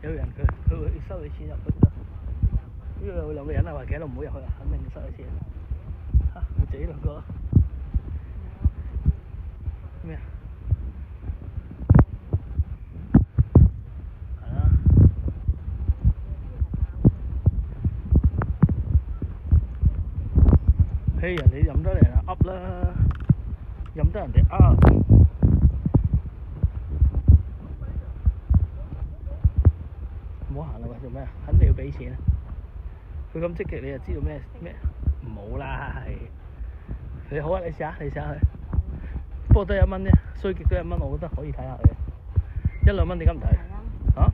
有人佢會收你錢入去㗎。呢度有兩個人啊，話企喺度唔好入去啊，肯定收你錢。嚇，你自己兩個咩啊？係啊。嘿，人哋飲得嚟啦，噏啦，飲得人哋噏。唔好行啦喂，做咩啊？肯定要俾錢啊！佢咁積極，你就知道咩？唔好啦，係。你好啊，你試下去。不過都係1蚊啫，衰極都係1蚊，我覺得可以睇下嘅。1、2蚊點解唔睇？嚇？